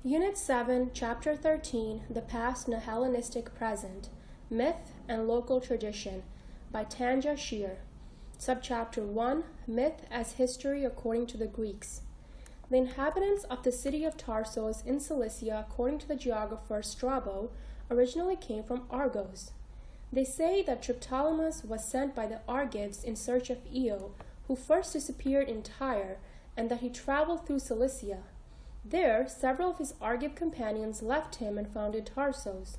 Unit 7, Chapter 13, The Past in a Hellenistic Present, Myth and Local Tradition, by Tanja, Scheer. Subchapter 1, Myth as History According to the Greeks. The inhabitants of the city of Tarsos in Cilicia, according to the geographer Strabo, originally came from Argos. They say that Triptolemus was sent by the Argives in search of Io, who first disappeared in Tyre, and that he traveled through Cilicia. There, several of his Argive companions left him and founded Tarsos.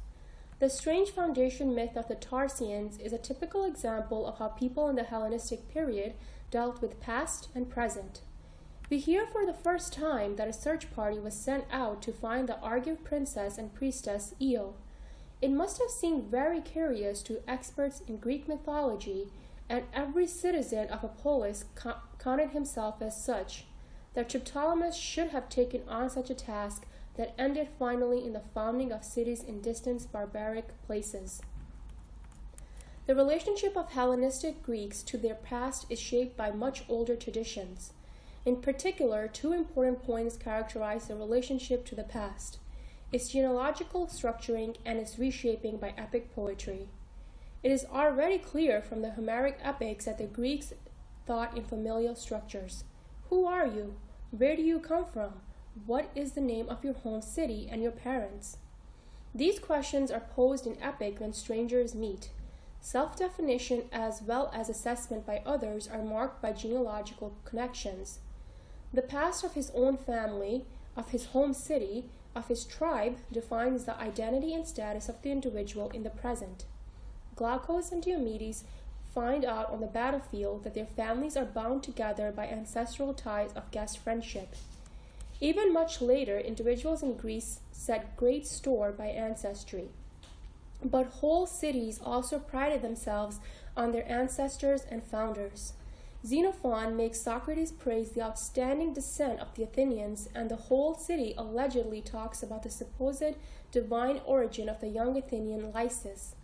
The strange foundation myth of the Tarsians is a typical example of how people in the Hellenistic period dealt with past and present. We hear for the first time that a search party was sent out to find the Argive princess and priestess Io. It must have seemed very curious to experts in Greek mythology, and every citizen of a polis counted himself as such, that Triptolemus should have taken on such a task that ended finally in the founding of cities in distant barbaric places. The relationship of Hellenistic Greeks to their past is shaped by much older traditions. In particular, two important points characterize the relationship to the past: its genealogical structuring and its reshaping by epic poetry. It is already clear from the Homeric epics that the Greeks thought in familial structures. Who are you? Where do you come from? What is the name of your home city and your parents? These questions are posed in epic when strangers meet. Self-definition as well as assessment by others are marked by genealogical connections. The past of his own family, of his home city, of his tribe defines the identity and status of the individual in the present. Glaucus and Diomedes find out on the battlefield that their families are bound together by ancestral ties of guest friendship. Even much later, individuals in Greece set great store by ancestry. But whole cities also prided themselves on their ancestors and founders. Xenophon makes Socrates praise the outstanding descent of the Athenians, and the whole city allegedly talks about the supposed divine origin of the young Athenian Lysis.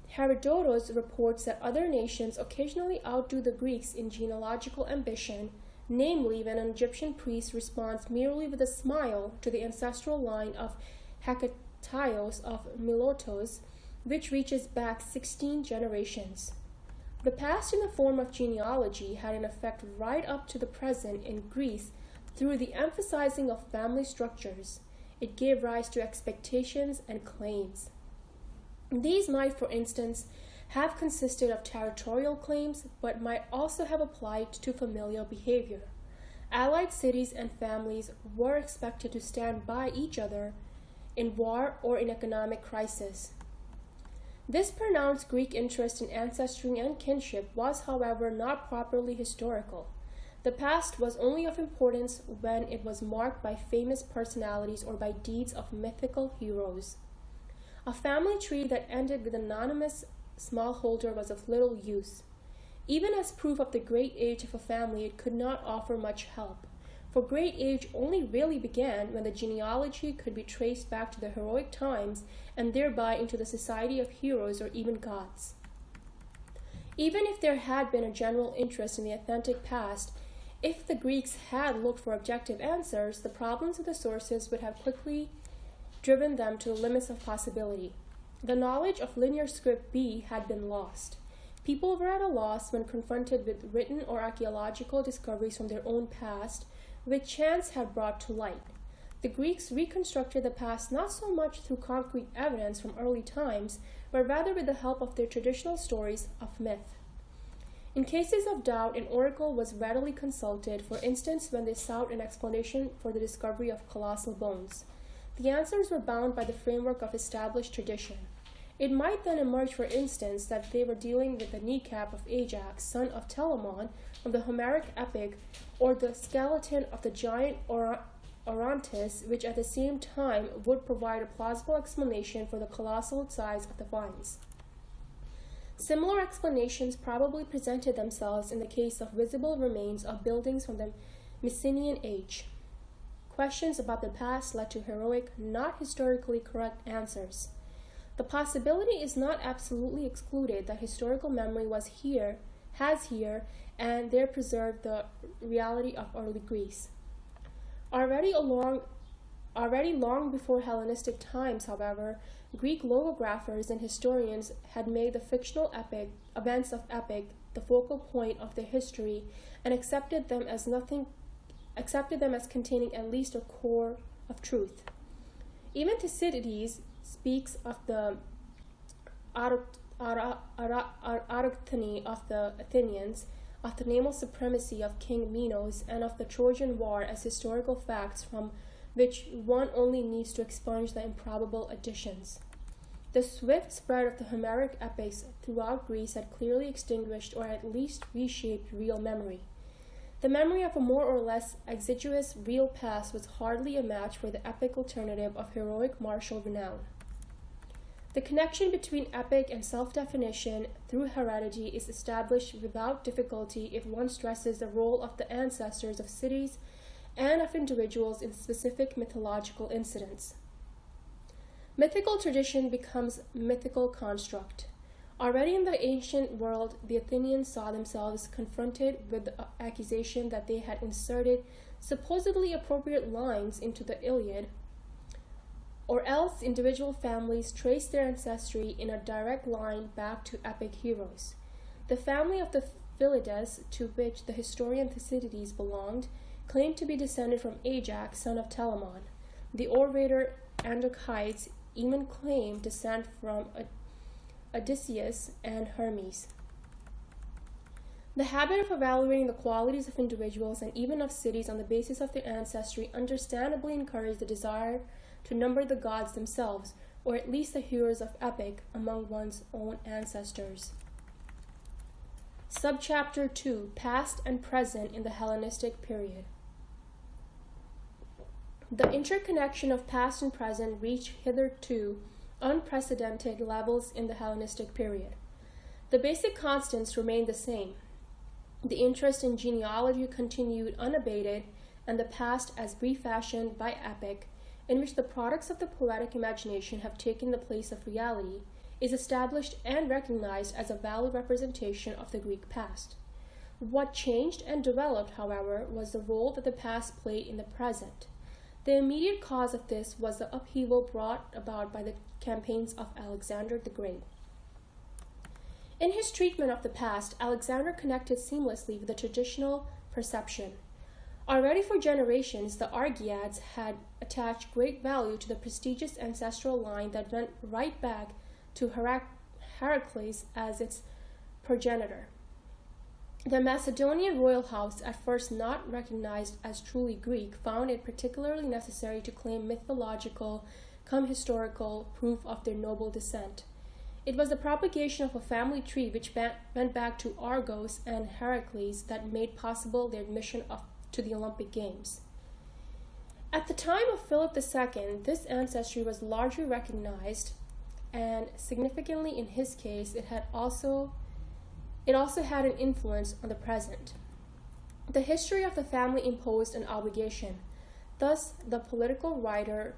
Herodotus reports that other nations occasionally outdo the Greeks in genealogical ambition, namely when an Egyptian priest responds merely with a smile to the ancestral line of Hecataios of Milotos, which reaches back 16 generations. The past in the form of genealogy had an effect right up to the present in Greece through the emphasizing of family structures. It gave rise to expectations and claims. These might, for instance, have consisted of territorial claims, but might also have applied to familial behavior. Allied cities and families were expected to stand by each other in war or in economic crisis. This pronounced Greek interest in ancestry and kinship was, however, not properly historical. The past was only of importance when it was marked by famous personalities or by deeds of mythical heroes. A family tree that ended with an anonymous smallholder was of little use. Even as proof of the great age of a family, it could not offer much help, for great age only really began when the genealogy could be traced back to the heroic times and thereby into the society of heroes or even gods. Even if there had been a general interest in the authentic past, if the Greeks had looked for objective answers, the problems of the sources would have quickly driven them to the limits of possibility. The knowledge of linear script B had been lost. People were at a loss when confronted with written or archaeological discoveries from their own past, which chance had brought to light. The Greeks reconstructed the past not so much through concrete evidence from early times, but rather with the help of their traditional stories of myth. In cases of doubt, an oracle was readily consulted, for instance when they sought an explanation for the discovery of colossal bones. The answers were bound by the framework of established tradition. It might then emerge, for instance, that they were dealing with the kneecap of Ajax, son of Telamon, from the Homeric epic, or the skeleton of the giant Orontes, which at the same time would provide a plausible explanation for the colossal size of the vines. Similar explanations probably presented themselves in the case of visible remains of buildings from the Mycenaean age. Questions about the past led to heroic, not historically correct answers. The possibility is not absolutely excluded that historical memory has here, and there preserved the reality of early Greece. Already along Already long before Hellenistic times, however, Greek logographers and historians had made the fictional events of epic the focal point of their history and accepted them as containing at least a core of truth. Even Thucydides speaks of the autochthony of the Athenians, of the naval supremacy of King Minos, and of the Trojan War as historical facts from which one only needs to expunge the improbable additions. The swift spread of the Homeric epics throughout Greece had clearly extinguished or at least reshaped real memory. The memory of a more or less exiguous real past was hardly a match for the epic alternative of heroic martial renown. The connection between epic and self-definition through heredity is established without difficulty if one stresses the role of the ancestors of cities and of individuals in specific mythological incidents. Mythical tradition becomes mythical construct. Already in the ancient world, the Athenians saw themselves confronted with the accusation that they had inserted supposedly appropriate lines into the Iliad, or else individual families traced their ancestry in a direct line back to epic heroes. The family of the Philides, to which the historian Thucydides belonged, claimed to be descended from Ajax, son of Telamon. The orator Androchides even claimed descent from Odysseus and Hermes. The habit of evaluating the qualities of individuals and even of cities on the basis of their ancestry understandably encouraged the desire to number the gods themselves, or at least the heroes of epic, among one's own ancestors. Subchapter 2: Past and Present in the Hellenistic Period. The interconnection of past and present reached hitherto unprecedented levels in the Hellenistic period. The basic constants remained the same. The interest in genealogy continued unabated, and the past as refashioned by epic, in which the products of the poetic imagination have taken the place of reality, is established and recognized as a valid representation of the Greek past. What changed and developed, however, was the role that the past played in the present. The immediate cause of this was the upheaval brought about by the campaigns of Alexander the Great. In his treatment of the past, Alexander connected seamlessly with the traditional perception. Already for generations, the Argeads had attached great value to the prestigious ancestral line that went right back to Heracles as its progenitor. The Macedonian royal house, at first not recognized as truly Greek, found it particularly necessary to claim mythological, cum historical proof of their noble descent. It was the propagation of a family tree which went back to Argos and Heracles that made possible their admission to the Olympic Games. At the time of Philip II, this ancestry was largely recognized, and significantly in his case, it also had an influence on the present. The history of the family imposed an obligation. Thus, the political writer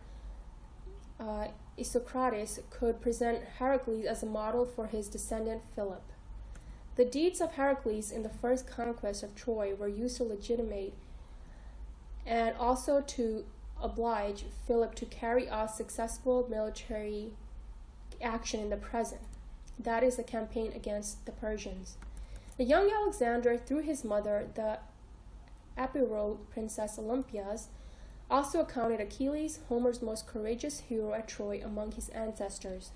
Isocrates could present Heracles as a model for his descendant Philip. The deeds of Heracles in the first conquest of Troy were used to legitimate and also to oblige Philip to carry out successful military action in the present. That is, the campaign against the Persians. The young Alexander, through his mother, the Epirot Princess Olympias, also accounted Achilles, Homer's most courageous hero at Troy, among his ancestors.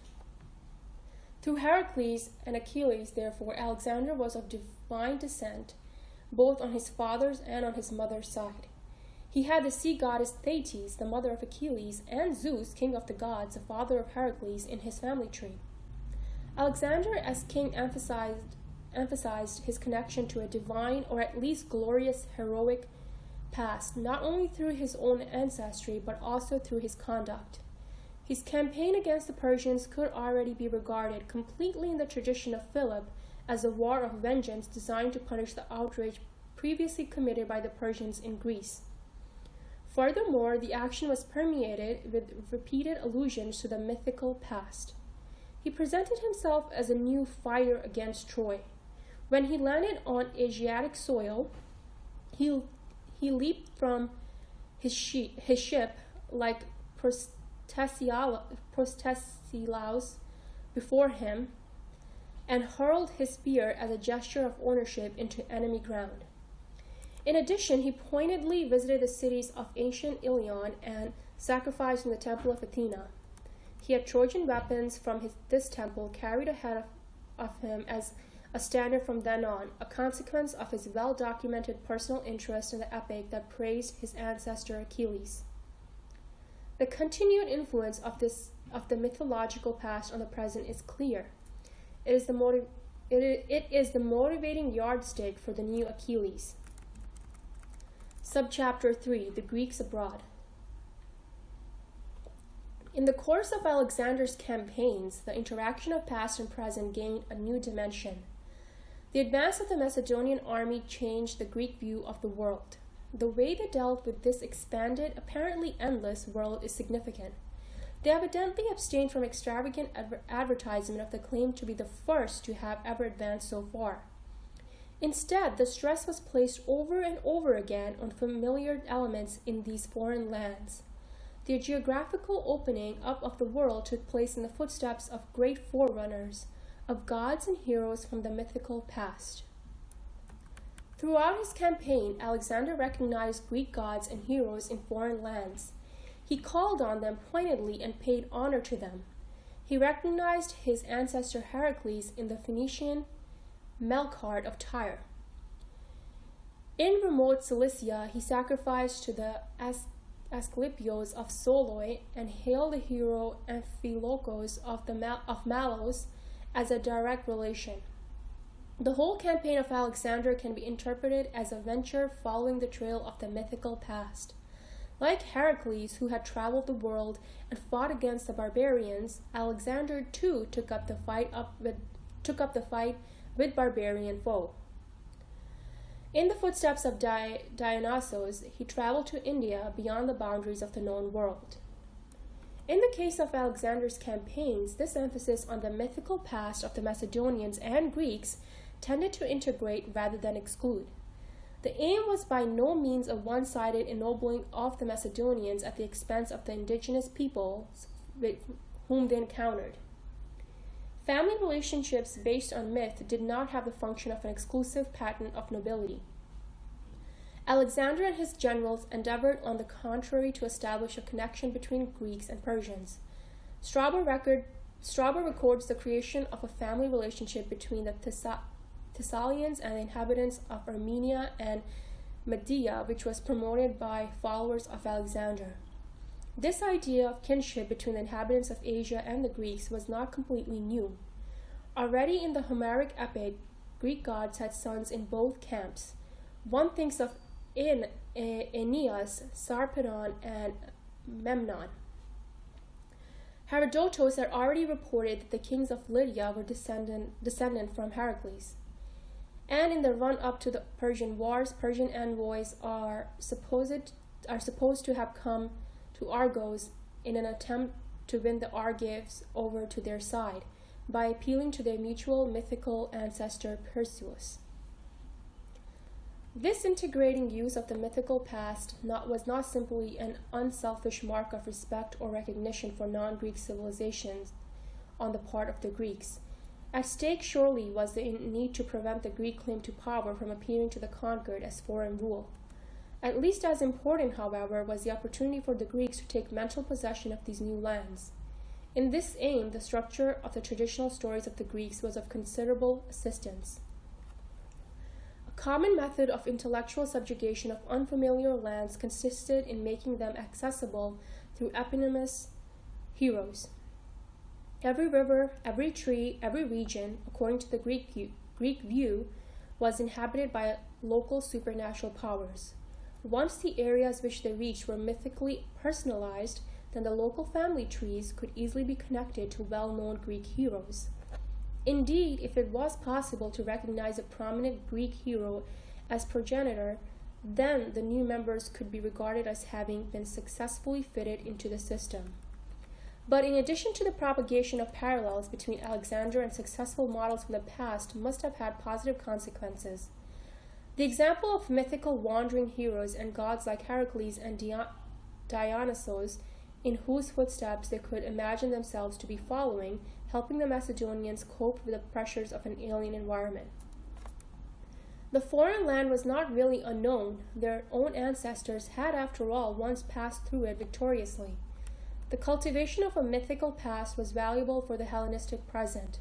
Through Heracles and Achilles, therefore, Alexander was of divine descent, both on his father's and on his mother's side. He had the sea goddess Thetis, the mother of Achilles, and Zeus, king of the gods, the father of Heracles, in his family tree. Alexander, as king, emphasized his connection to a divine, or at least glorious, heroic past, not only through his own ancestry, but also through his conduct. His campaign against the Persians could already be regarded completely in the tradition of Philip as a war of vengeance designed to punish the outrage previously committed by the Persians in Greece. Furthermore, the action was permeated with repeated allusions to the mythical past. He presented himself as a new fighter against Troy. When he landed on Asiatic soil, he leaped from his ship, like Protesilaus before him, and hurled his spear as a gesture of ownership into enemy ground. In addition, he pointedly visited the cities of ancient Ilion and sacrificed in the temple of Athena. He had Trojan weapons from this temple carried ahead of him as a standard from then on, a consequence of his well-documented personal interest in the epic that praised his ancestor Achilles. The continued influence of the mythological past on the present is clear. It is the motivating yardstick for the new Achilles. Subchapter 3: The Greeks Abroad. In the course of Alexander's campaigns, the interaction of past and present gained a new dimension. The advance of the Macedonian army changed the Greek view of the world. The way they dealt with this expanded, apparently endless world is significant. They evidently abstained from extravagant advertisement of the claim to be the first to have ever advanced so far. Instead, the stress was placed over and over again on familiar elements in these foreign lands. The geographical opening up of the world took place in the footsteps of great forerunners, of gods and heroes from the mythical past. Throughout his campaign, Alexander recognized Greek gods and heroes in foreign lands. He called on them pointedly and paid honor to them. He recognized his ancestor Heracles in the Phoenician Melkart of Tyre. In remote Cilicia, he sacrificed to the Asclepios of Soloi and hailed the hero Amphilochus of Malos as a direct relation. The whole campaign of Alexander can be interpreted as a venture following the trail of the mythical past. Like Heracles, who had traveled the world and fought against the barbarians, Alexander too took up the fight with barbarian foe. In the footsteps of Dionysos, he traveled to India beyond the boundaries of the known world. In the case of Alexander's campaigns, this emphasis on the mythical past of the Macedonians and Greeks tended to integrate rather than exclude. The aim was by no means a one-sided ennobling of the Macedonians at the expense of the indigenous peoples with whom they encountered. Family relationships based on myth did not have the function of an exclusive pattern of nobility. Alexander and his generals endeavored, on the contrary, to establish a connection between Greeks and Persians. Strabo records the creation of a family relationship between the Thessalians and the inhabitants of Armenia and Media, which was promoted by followers of Alexander. This idea of kinship between the inhabitants of Asia and the Greeks was not completely new. Already in the Homeric epic, Greek gods had sons in both camps. One thinks of Aeneas, Sarpedon, and Memnon. Herodotus had already reported that the kings of Lydia were descendant from Heracles. And in the run-up to the Persian wars, Persian envoys are supposed to have come to Argos in an attempt to win the Argives over to their side by appealing to their mutual mythical ancestor Perseus. This integrating use of the mythical past was not simply an unselfish mark of respect or recognition for non-Greek civilizations on the part of the Greeks. At stake surely was the need to prevent the Greek claim to power from appearing to the conquered as foreign rule. At least as important, however, was the opportunity for the Greeks to take mental possession of these new lands. In this aim, the structure of the traditional stories of the Greeks was of considerable assistance. A common method of intellectual subjugation of unfamiliar lands consisted in making them accessible through eponymous heroes. Every river, every tree, every region, according to the Greek view, was inhabited by local supernatural powers. Once the areas which they reached were mythically personalized, then the local family trees could easily be connected to well-known Greek heroes. Indeed, if it was possible to recognize a prominent Greek hero as progenitor, then the new members could be regarded as having been successfully fitted into the system. But in addition to the propagation of parallels between Alexander and successful models from the past must have had positive consequences. The example of mythical wandering heroes and gods like Heracles and Dionysos, in whose footsteps they could imagine themselves to be following, helping the Macedonians cope with the pressures of an alien environment. The foreign land was not really unknown. Their own ancestors had, after all, once passed through it victoriously. The cultivation of a mythical past was valuable for the Hellenistic present.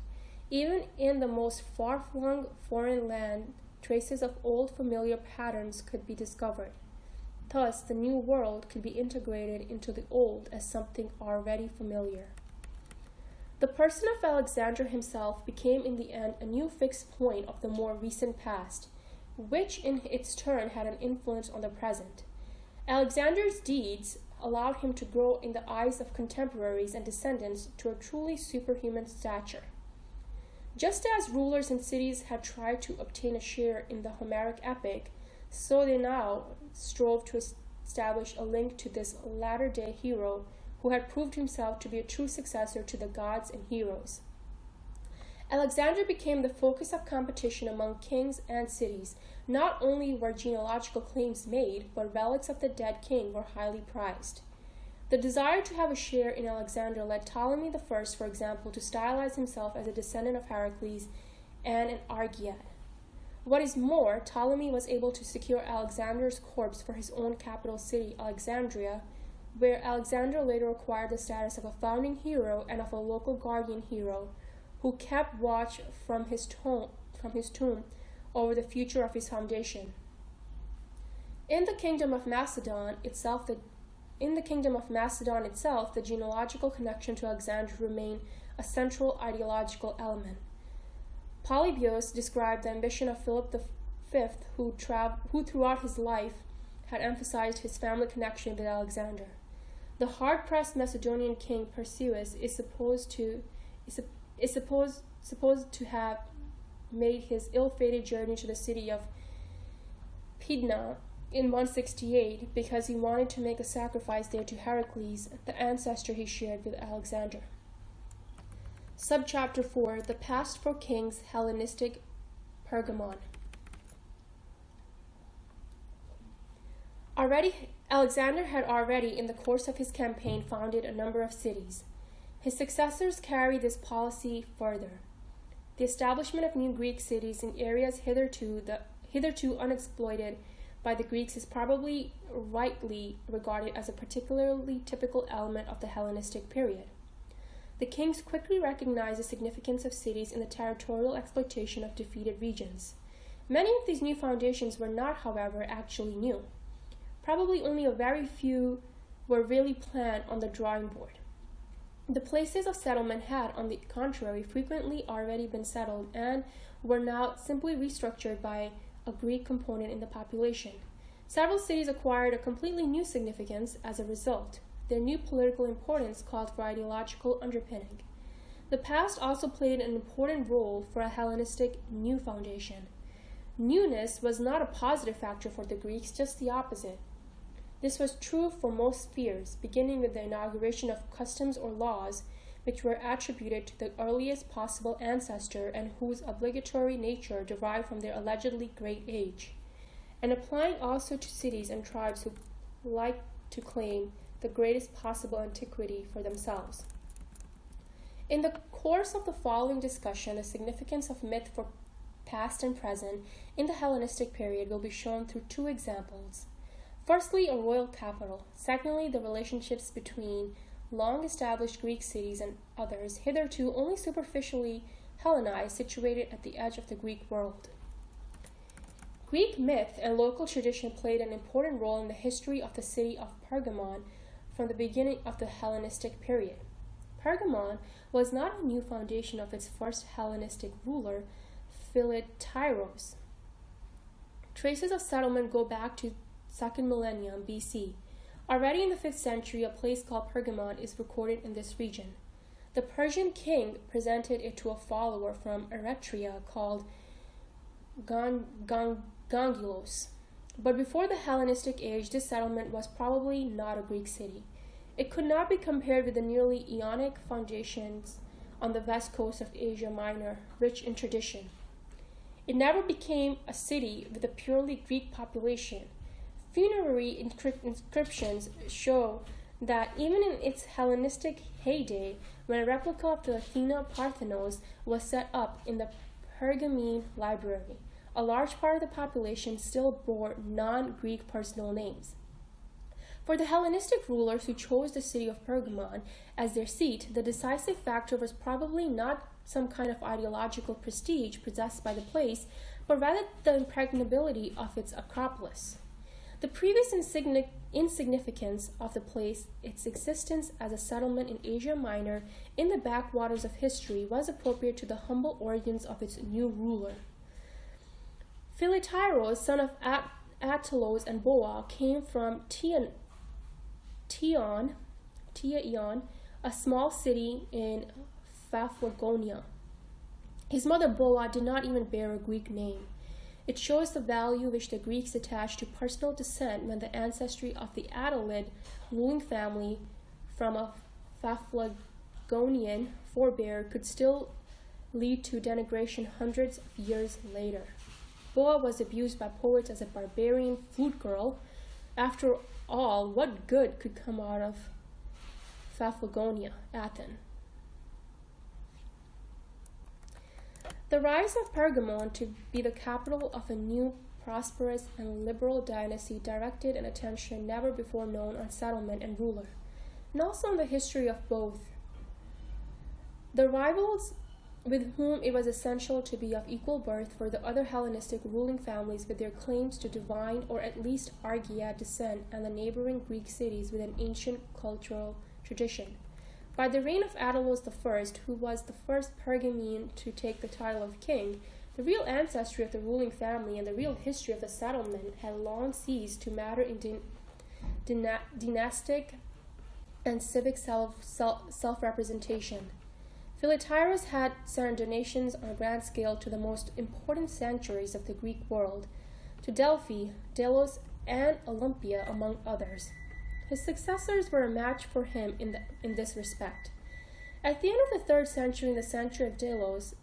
Even in the most far-flung foreign land, traces of old familiar patterns could be discovered. Thus, the new world could be integrated into the old as something already familiar. The person of Alexander himself became in the end a new fixed point of the more recent past, which in its turn had an influence on the present. Alexander's deeds allowed him to grow in the eyes of contemporaries and descendants to a truly superhuman stature. Just as rulers in cities had tried to obtain a share in the Homeric epic, so they now strove to establish a link to this latter-day hero who had proved himself to be a true successor to the gods and heroes. Alexander became the focus of competition among kings and cities. Not only were genealogical claims made, but relics of the dead king were highly prized. The desire to have a share in Alexander led Ptolemy I, for example, to stylize himself as a descendant of Heracles and an Argead. What is more, Ptolemy was able to secure Alexander's corpse for his own capital city, Alexandria, where Alexander later acquired the status of a founding hero and of a local guardian hero who kept watch from his tomb over the future of his foundation. In the kingdom of Macedon itself, the genealogical connection to Alexander remained a central ideological element. Polybius described the ambition of Philip V, who throughout his life had emphasized his family connection with Alexander. The hard-pressed Macedonian king Perseus is supposed to have made his ill-fated journey to the city of Pydna in 168 because he wanted to make a sacrifice there to Heracles, the ancestor he shared with Alexander. Subchapter 4, The Past for Kings, Hellenistic Pergamon. Alexander had already, in the course of his campaign, founded a number of cities. His successors carried this policy further. The establishment of new Greek cities in areas hitherto unexploited by the Greeks is probably rightly regarded as a particularly typical element of the Hellenistic period. The kings quickly recognized the significance of cities in the territorial exploitation of defeated regions. Many of these new foundations were not, however, actually new. Probably only a very few were really planned on the drawing board. The places of settlement had, on the contrary, frequently already been settled and were now simply restructured by a Greek component in the population. Several cities acquired a completely new significance as a result. Their new political importance called for ideological underpinning. The past also played an important role for a Hellenistic new foundation. Newness was not a positive factor for the Greeks, just the opposite. This was true for most spheres, beginning with the inauguration of customs or laws which were attributed to the earliest possible ancestor and whose obligatory nature derived from their allegedly great age, and applying also to cities and tribes who liked to claim the greatest possible antiquity for themselves. In the course of the following discussion, the significance of myth for past and present in the Hellenistic period will be shown through two examples. Firstly, a royal capital. Secondly, the relationships between long-established Greek cities and others, hitherto only superficially Hellenized, situated at the edge of the Greek world. Greek myth and local tradition played an important role in the history of the city of Pergamon from the beginning of the Hellenistic period. Pergamon was not a new foundation of its first Hellenistic ruler, Philotyros. Traces of settlement go back to 2nd millennium BC. Already in the 5th century, a place called Pergamon is recorded in this region. The Persian king presented it to a follower from Eretria called Gongylos. But before the Hellenistic age, this settlement was probably not a Greek city. It could not be compared with the nearly Ionic foundations on the west coast of Asia Minor, rich in tradition. It never became a city with a purely Greek population. Funerary inscriptions show that even in its Hellenistic heyday, when a replica of the Athena Parthenos was set up in the Pergamene library, a large part of the population still bore non-Greek personal names. For the Hellenistic rulers who chose the city of Pergamon as their seat, the decisive factor was probably not some kind of ideological prestige possessed by the place, but rather the impregnability of its Acropolis. The previous insignificance of the place, its existence as a settlement in Asia Minor in the backwaters of history, was appropriate to the humble origins of its new ruler. Philetyros, son of Attilos and Boa, came from Teion, a small city in Paphlagonia. His mother Boa did not even bear a Greek name. It shows the value which the Greeks attached to personal descent when the ancestry of the Attalid ruling family from a Paphlagonian forebear could still lead to denigration hundreds of years later. Boa was abused by poets as a barbarian flute girl. After all, what good could come out of Paphlagonia, Athens? The rise of Pergamon to be the capital of a new, prosperous, and liberal dynasty directed an attention never before known on settlement and ruler, and also on the history of both. The rivals with whom it was essential to be of equal birth were the other Hellenistic ruling families with their claims to divine or at least Argead descent and the neighboring Greek cities with an ancient cultural tradition. By the reign of Attilos I, who was the first Pergamene to take the title of king, the real ancestry of the ruling family and the real history of the settlement had long ceased to matter in dynastic and civic self-representation. Philetyros had sent donations on a grand scale to the most important sanctuaries of the Greek world, to Delphi, Delos, and Olympia, among others. His successors were a match for him in this respect. At the end of the 3rd century, in the century of Delos,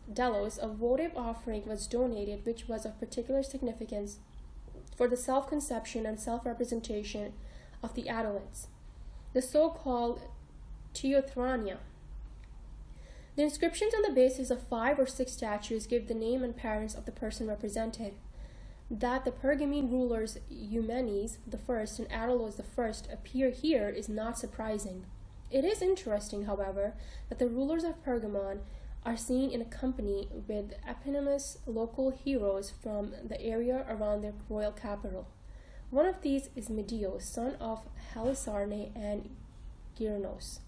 a votive offering was donated which was of particular significance for the self-conception and self-representation of the Attalids, the so-called Theothrania. The inscriptions on the basis of 5 or 6 statues give the name and parents of the person represented. That the Pergamene rulers Eumenes I and Attilos I appear here is not surprising. It is interesting, however, that the rulers of Pergamon are seen in company with eponymous local heroes from the area around their royal capital. One of these is Medeos, son of Halisarne and Gyrnos.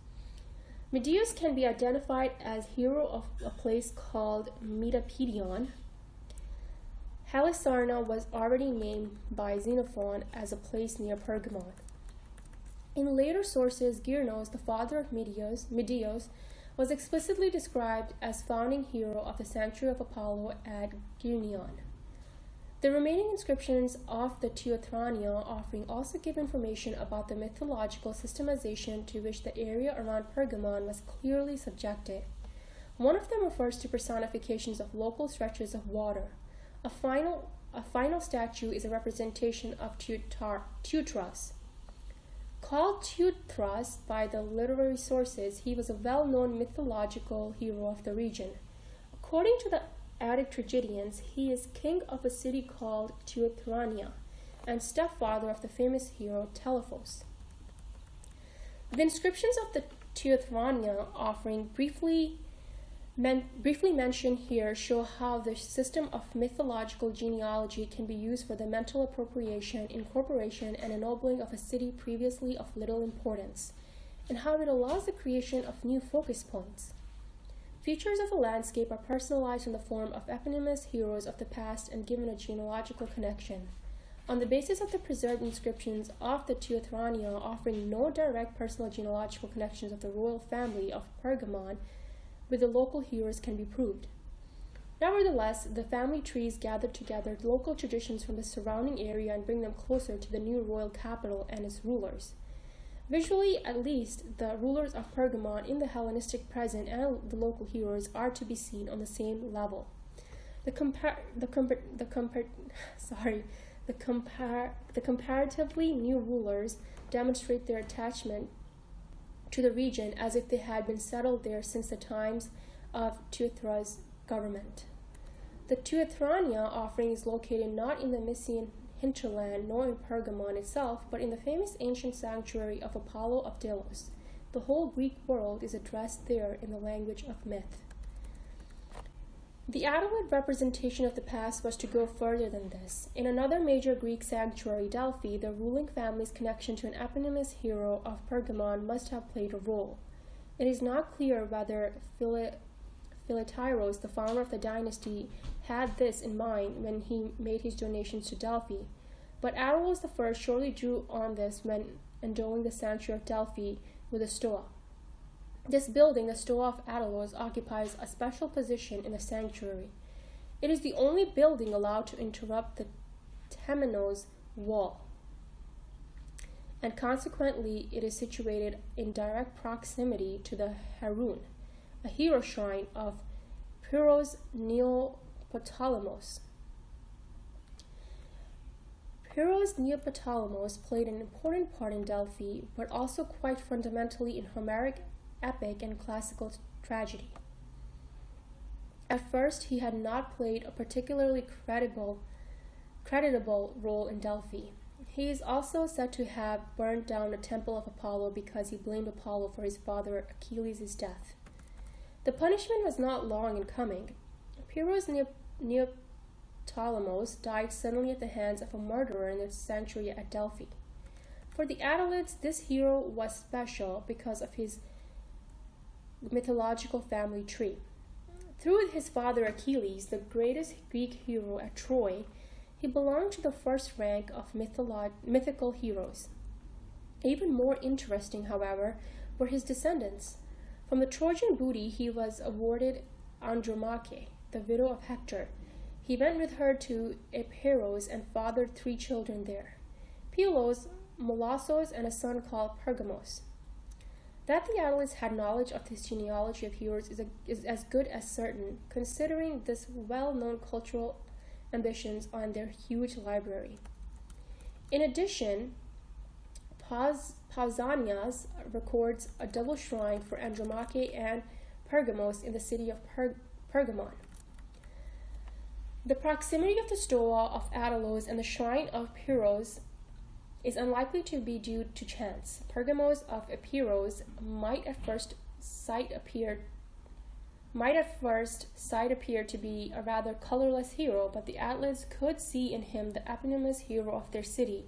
Medeos can be identified as hero of a place called Metapedion. Halisarna was already named by Xenophon as a place near Pergamon. In later sources, Gyrnos, the father of Medeos, was explicitly described as founding hero of the sanctuary of Apollo at Gyrnion. The remaining inscriptions of the Theothrania offering also give information about the mythological systemization to which the area around Pergamon was clearly subjected. One of them refers to personifications of local stretches of water. A final statue is a representation of Teuthras. Called Teuthras by the literary sources, he was a well-known mythological hero of the region. According to the Attic tragedians, he is king of a city called Teuthrania and stepfather of the famous hero Telephos. The inscriptions of the Teuthrania offering briefly mentioned here show how the system of mythological genealogy can be used for the mental appropriation, incorporation, and ennobling of a city previously of little importance, and how it allows the creation of new focus points. Features of a landscape are personalized in the form of eponymous heroes of the past and given a genealogical connection. On the basis of the preserved inscriptions of the Teuthrania offering no direct personal genealogical connections of the royal family of Pergamon with the local heroes can be proved. Nevertheless, the family trees gather together local traditions from the surrounding area and bring them closer to the new royal capital and its rulers. Visually, at least, the rulers of Pergamon in the Hellenistic present and the local heroes are to be seen on the same level. The The comparatively new rulers demonstrate their attachment to the region as if they had been settled there since the times of Teuthra's government. The Teutrania offering is located not in the Mysian hinterland nor in Pergamon itself, but in the famous ancient sanctuary of Apollo of Delos. The whole Greek world is addressed there in the language of myth. The Attalid representation of the past was to go further than this. In another major Greek sanctuary, Delphi, the ruling family's connection to an eponymous hero of Pergamon must have played a role. It is not clear whether Philotyros, the founder of the dynasty, had this in mind when he made his donations to Delphi, but Attalos I surely drew on this when endowing the sanctuary of Delphi with a stoa. This building, the Stoa of Attalos, occupies a special position in the sanctuary. It is the only building allowed to interrupt the temenos wall, and consequently it is situated in direct proximity to the Harun, a hero shrine of Pyrrhos Neoptolemus. Pyrrhos Neoptolemus played an important part in Delphi, but also quite fundamentally in Homeric epic and classical tragedy. At first, he had not played a particularly creditable role in Delphi. He is also said to have burned down the temple of Apollo because he blamed Apollo for his father Achilles' death. The punishment was not long in coming. Pyrrhos Neoptolemus died suddenly at the hands of a murderer in the sanctuary at Delphi. For the Attalids, this hero was special because of his mythological family tree. Through his father Achilles, the greatest Greek hero at Troy, he belonged to the first rank of mythical heroes. Even more interesting, however, were his descendants. From the Trojan booty, he was awarded Andromache, the widow of Hector. He went with her to Epeiros and fathered 3 children there: Pylos, Molossos, and a son called Pergamos. That the Attalids had knowledge of this genealogy of heroes is as good as certain, considering this well-known cultural ambitions on their huge library. In addition, Pausanias records a double shrine for Andromache and Pergamos in the city of Pergamon. The proximity of the Stoa of Attalos and the shrine of Pyrrhos is unlikely to be due to chance. Pergamos of Epeiros might at first sight appear to be a rather colorless hero, but the Attalids could see in him the eponymous hero of their city,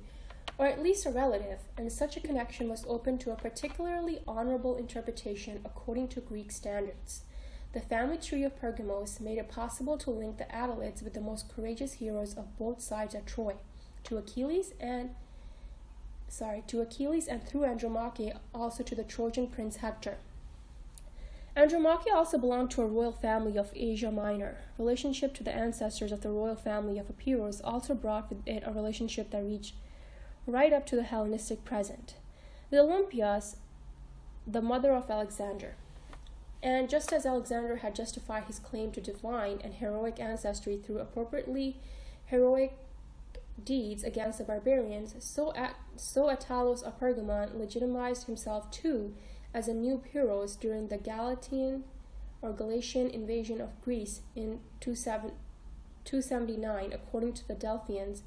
or at least a relative, and such a connection was open to a particularly honorable interpretation according to Greek standards. The family tree of Pergamos made it possible to link the Attalids with the most courageous heroes of both sides at Troy, to Achilles and through Andromache also to the Trojan prince Hector. Andromache also belonged to a royal family of Asia Minor. Relationship to the ancestors of the royal family of Epeiros also brought with it a relationship that reached right up to the Hellenistic present, with Olympias, the mother of Alexander. And just as Alexander had justified his claim to divine and heroic ancestry through appropriately heroic deeds against the barbarians, so Attalos of Pergamon legitimized himself too as a new Pyrrhos during the Galatian invasion of Greece in 279. According to the Delphians,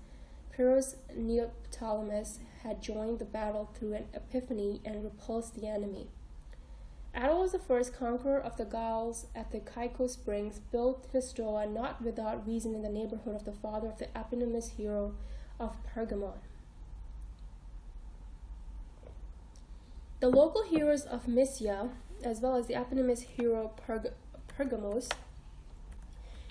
Pyrrhos Neoptolemus had joined the battle through an epiphany and repulsed the enemy. Attalos I, conqueror of the Gauls at the Caicos Springs, built his stoa not without reason in the neighborhood of the father of the eponymous hero of Pergamon. The local heroes of Mysia, as well as the eponymous hero Pergamos,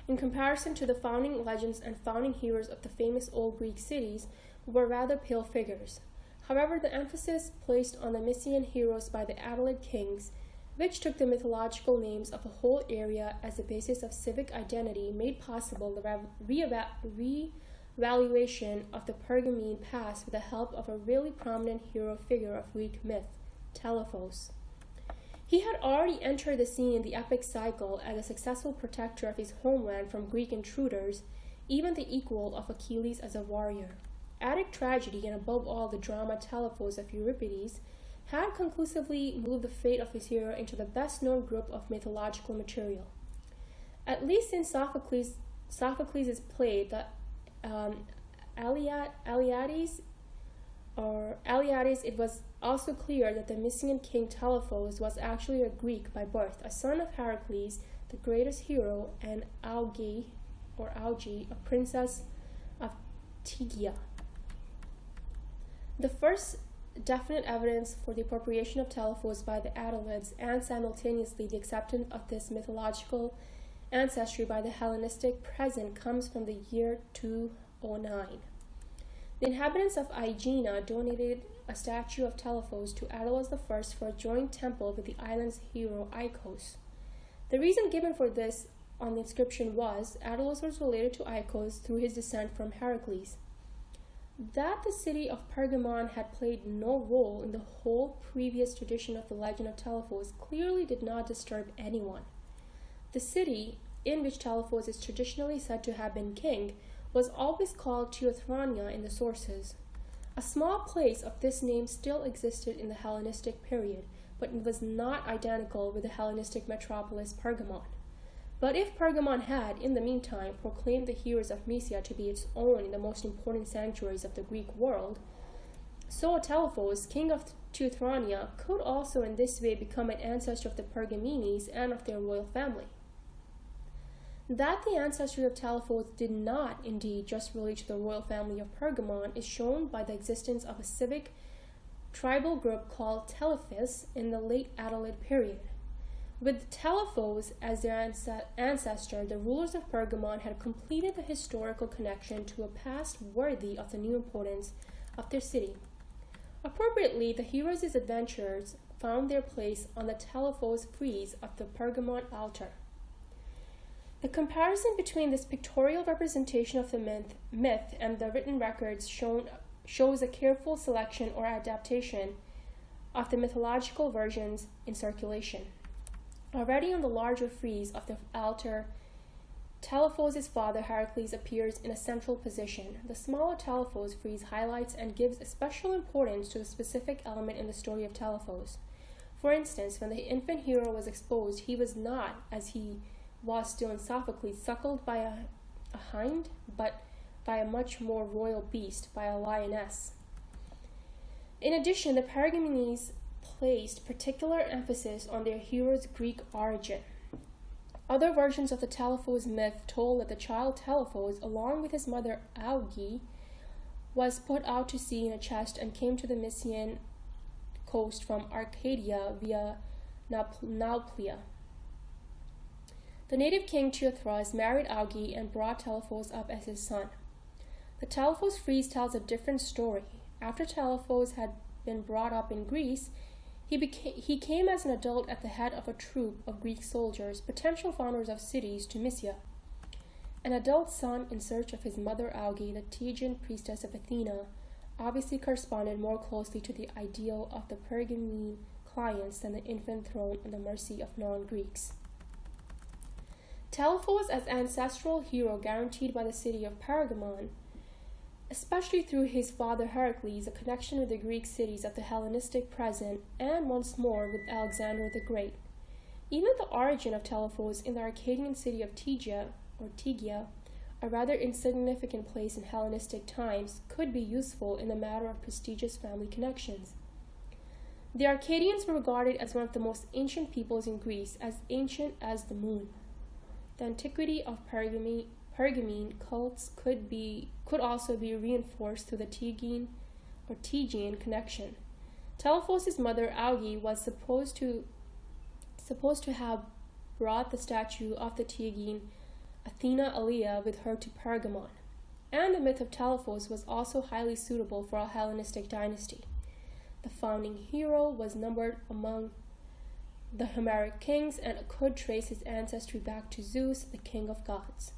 in comparison to the founding legends and founding heroes of the famous old Greek cities, were rather pale figures. However, the emphasis placed on the Mysian heroes by the Attalid kings, which took the mythological names of the whole area as the basis of civic identity, made possible the re-evaluation of the Pergamene past with the help of a really prominent hero figure of Greek myth, Telephos. He had already entered the scene in the epic cycle as a successful protector of his homeland from Greek intruders, even the equal of Achilles as a warrior. Attic tragedy, and above all the drama Telephos of Euripides, had conclusively moved the fate of his hero into the best-known group of mythological material. At least in Sophocles' play, the Aliades, it was also clear that the Mysian king Telephos was actually a Greek by birth, a son of Heracles, the greatest hero, and Auge, a princess of Tegia. The first definite evidence for the appropriation of Telephos by the Attalids, and simultaneously the acceptance of this mythological ancestry by the Hellenistic present, comes from the year 209. The inhabitants of Aegina donated a statue of Telephos to Attalus I for a joint temple with the island's hero Icos. The reason given for this on the inscription was Attalus was related to Icos through his descent from Heracles. That the city of Pergamon had played no role in the whole previous tradition of the legend of Telephos clearly did not disturb anyone. The city, in which Telephos is traditionally said to have been king, was always called Teutonia in the sources. A small place of this name still existed in the Hellenistic period, but it was not identical with the Hellenistic metropolis Pergamon. But if Pergamon had, in the meantime, proclaimed the heroes of Mysia to be its own in the most important sanctuaries of the Greek world, so Telephos, king of Teutonia, could also in this way become an ancestor of the Pergamenes and of their royal family. That the ancestry of Telephos did not, indeed, just relate to the royal family of Pergamon is shown by the existence of a civic tribal group called Telephis in the late Attalid period. With Telephos as their ancestor, the rulers of Pergamon had completed the historical connection to a past worthy of the new importance of their city. Appropriately, the heroes' adventures found their place on the Telephos frieze of the Pergamon altar. The comparison between this pictorial representation of the myth and the written records shows a careful selection or adaptation of the mythological versions in circulation. Already on the larger frieze of the altar, Telephos' father Heracles appears in a central position. The smaller Telephos frieze highlights and gives a special importance to the specific element in the story of Telephos. For instance, when the infant hero was exposed, he was not, as he was still in Sophocles, suckled by a hind, but by a much more royal beast, by a lioness. In addition, the Pergamenes placed particular emphasis on their hero's Greek origin. Other versions of the Telephos myth told that the child Telephos, along with his mother Auge, was put out to sea in a chest and came to the Mysian coast from Arcadia via Nauplia. The native king Teuthras married Auge and brought Telephos up as his son. The Telephos frieze tells a different story. After Telephos had been brought up in Greece, he came as an adult at the head of a troop of Greek soldiers, potential founders of cities, to Mysia. An adult son in search of his mother Auge, the Tegean priestess of Athena, obviously corresponded more closely to the ideal of the Pergamene clients than the infant thrown at the mercy of non-Greeks. Telephos as ancestral hero guaranteed by the city of Pergamon, especially through his father Heracles, a connection with the Greek cities of the Hellenistic present, and once more with Alexander the Great. Even the origin of Telephos in the Arcadian city of Tegia, a rather insignificant place in Hellenistic times, could be useful in the matter of prestigious family connections. The Arcadians were regarded as one of the most ancient peoples in Greece, as ancient as the moon. The antiquity of Pergamene cults could also be reinforced through the Tegean connection. Telephos' mother Auge was supposed to have brought the statue of the Tegean Athena Alia with her to Pergamon, and the myth of Telephos was also highly suitable for a Hellenistic dynasty. The founding hero was numbered among the Homeric kings and could trace his ancestry back to Zeus, the king of gods.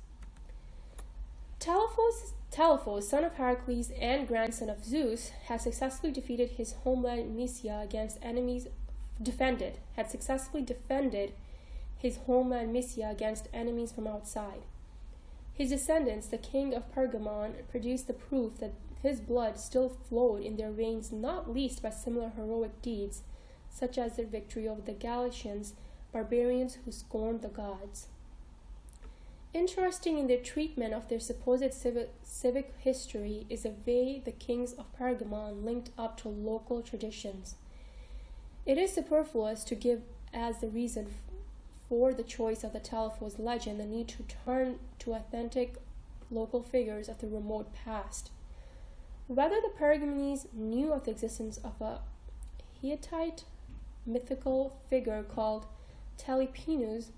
Telephos, son of Heracles and grandson of Zeus, had successfully defended his homeland Mysia against enemies from outside. His descendants, the king of Pergamon, produced the proof that his blood still flowed in their veins, not least by similar heroic deeds, such as their victory over the Galatians, barbarians who scorned the gods. Interesting in their treatment of their supposed civic history is the way the kings of Pergamon linked up to local traditions. It is superfluous to give as the reason for the choice of the Telephos legend the need to turn to authentic local figures of the remote past. Whether the Pergamenes knew of the existence of a Hittite mythical figure called Telepenus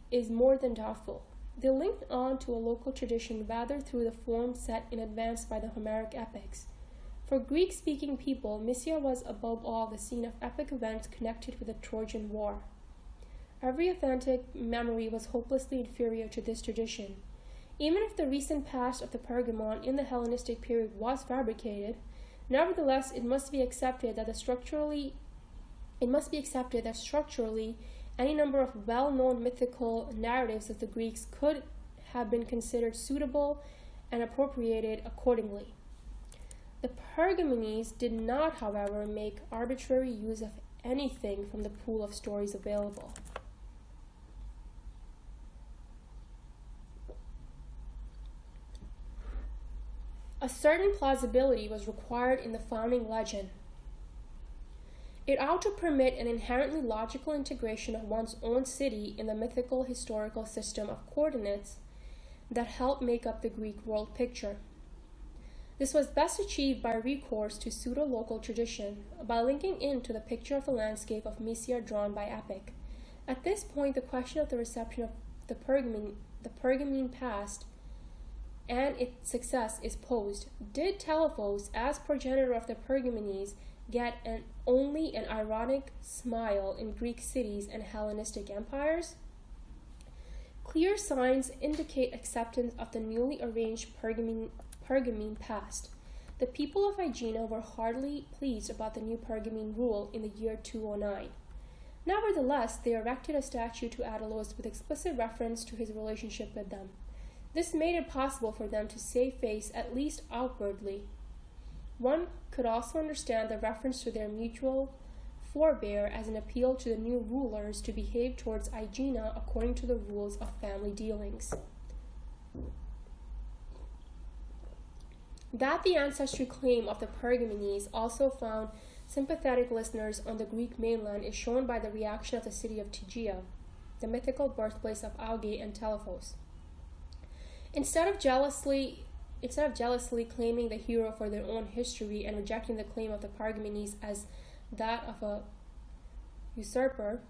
is more than doubtful. They linked on to a local tradition rather through the form set in advance by the Homeric epics. For Greek-speaking people, Mysia was above all the scene of epic events connected with the Trojan War. Every authentic memory was hopelessly inferior to this tradition. Even if the recent past of the Pergamon in the Hellenistic period was fabricated, nevertheless it must be accepted that structurally any number of well-known mythical narratives of the Greeks could have been considered suitable and appropriated accordingly. The Pergamenes did not, however, make arbitrary use of anything from the pool of stories available. A certain plausibility was required in the founding legend. It ought to permit an inherently logical integration of one's own city in the mythical historical system of coordinates that help make up the Greek world picture. This was best achieved by recourse to pseudo-local tradition, by linking into the picture of the landscape of Mysia drawn by epic. At this point, the question of the reception of the Pergamene past and its success is posed. Did Telephos, as progenitor of the Pergamenes, get only an ironic smile in Greek cities and Hellenistic empires? Clear signs indicate acceptance of the newly arranged Pergamene past. The people of Aegina were heartily pleased about the new Pergamene rule in the year 209. Nevertheless, they erected a statue to Attalos with explicit reference to his relationship with them. This made it possible for them to save face, at least outwardly. One could also understand the reference to their mutual forebear as an appeal to the new rulers to behave towards Aegina according to the rules of family dealings. That the ancestry claim of the Pergamenes also found sympathetic listeners on the Greek mainland is shown by the reaction of the city of Tegea, the mythical birthplace of Auge and Telephos. Instead of jealously claiming the hero for their own history and rejecting the claim of the Pergamenes as that of a usurper,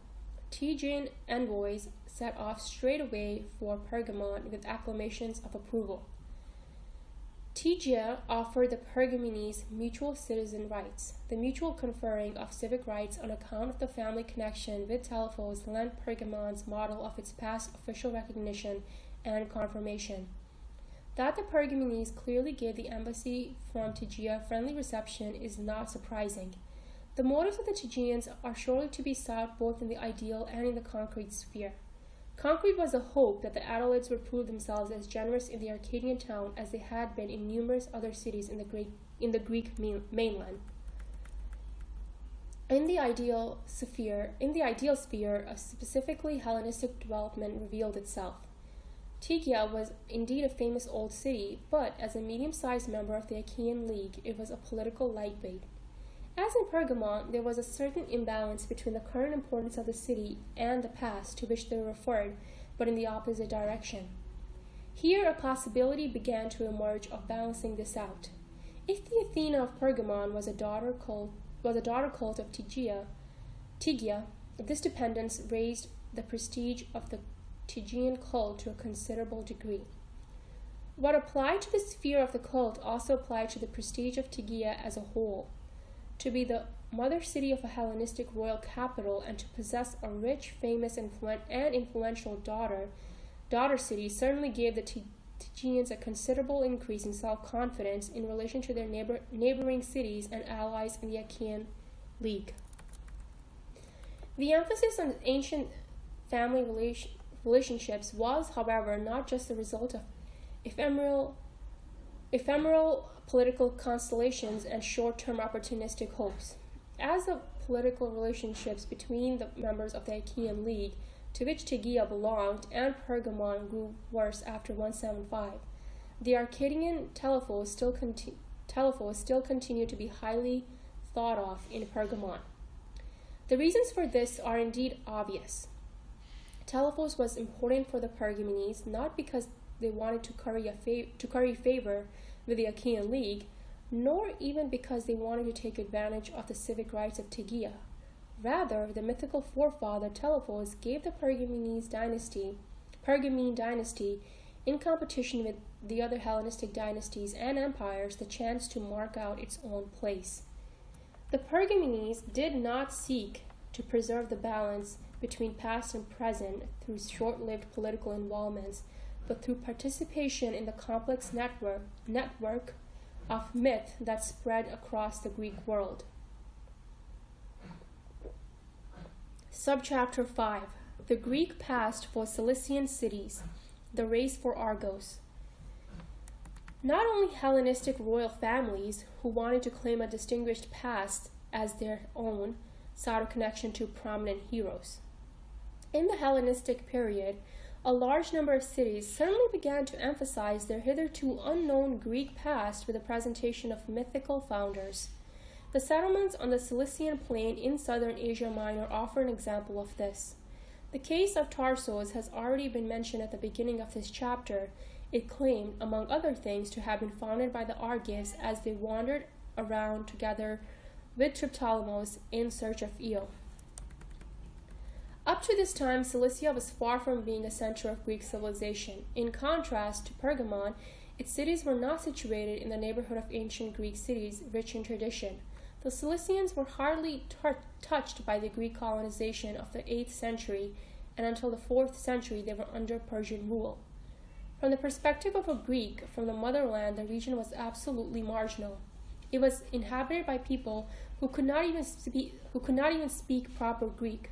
Tegean envoys set off straight away for Pergamon with acclamations of approval. Tegea offered the Pergamenes mutual citizen rights. The mutual conferring of civic rights on account of the family connection with Telephos lent Pergamon's model of its past official recognition and confirmation. That the Pergamenes clearly gave the embassy from Tegea friendly reception is not surprising. The motives of the Tegeans are surely to be sought both in the ideal and in the concrete sphere. Concrete was the hope that the Attalids would prove themselves as generous in the Arcadian town as they had been in numerous other cities in the Greek mainland. In the ideal sphere, a specifically Hellenistic development revealed itself. Tegea was indeed a famous old city, but as a medium-sized member of the Achaean League, it was a political lightweight. As in Pergamon, there was a certain imbalance between the current importance of the city and the past to which they referred, but in the opposite direction. Here a possibility began to emerge of balancing this out. If the Athena of Pergamon was a daughter cult of Tegea, this dependence raised the prestige of the Tegean cult to a considerable degree. What applied to the sphere of the cult also applied to the prestige of Tegea as a whole. To be the mother city of a Hellenistic royal capital and to possess a rich, famous, and influential daughter city certainly gave the Tegeans a considerable increase in self-confidence in relation to their neighboring cities and allies in the Achaean League. The emphasis on ancient family relationships was, however, not just the result of ephemeral political constellations, and short-term opportunistic hopes. As the political relationships between the members of the Achaean League, to which Tegea belonged, and Pergamon grew worse after 175, the Arcadian telephos still continued to be highly thought of in Pergamon. The reasons for this are indeed obvious. Telephos was important for the Pergamenes not because they wanted to curry favor with the Achaean League, nor even because they wanted to take advantage of the civic rights of Tegea. Rather, the mythical forefather Telephos gave the Pergamene dynasty, in competition with the other Hellenistic dynasties and empires, the chance to mark out its own place. The Pergamenes did not seek to preserve the balance between past and present through short-lived political involvements, but through participation in the complex network of myth that spread across the Greek world. Subchapter 5. The Greek Past for Cilician Cities. The Race for Argos. Not only Hellenistic royal families who wanted to claim a distinguished past as their own sought a connection to prominent heroes. In the Hellenistic period, a large number of cities suddenly began to emphasize their hitherto unknown Greek past with the presentation of mythical founders. The settlements on the Cilician plain in southern Asia Minor offer an example of this. The case of Tarsos has already been mentioned at the beginning of this chapter. It claimed, among other things, to have been founded by the Argives as they wandered around together with Triptolemus in search of Io. Up to this time, Cilicia was far from being a center of Greek civilization. In contrast to Pergamon, its cities were not situated in the neighborhood of ancient Greek cities rich in tradition. The Cilicians were hardly touched by the Greek colonization of the 8th century, and until the 4th century they were under Persian rule. From the perspective of a Greek from the motherland, the region was absolutely marginal. It was inhabited by people who could not even speak proper Greek.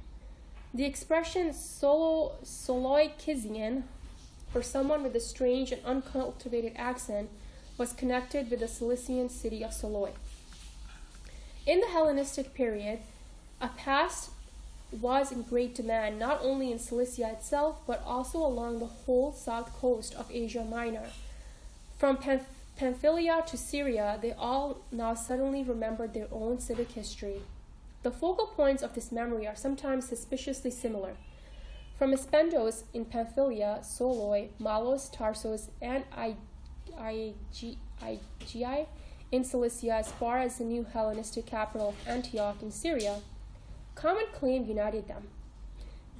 The expression Soloikizian, for someone with a strange and uncultivated accent, was connected with the Cilician city of Soloi. In the Hellenistic period, a past was in great demand not only in Cilicia itself, but also along the whole south coast of Asia Minor. From Pamphylia to Syria, they all now suddenly remembered their own civic history. The focal points of this memory are sometimes suspiciously similar. From Aspendos in Pamphylia, Soloi, Malos, Tarsos, and Aegai in Cilicia, as far as the new Hellenistic capital of Antioch in Syria, common claim united them.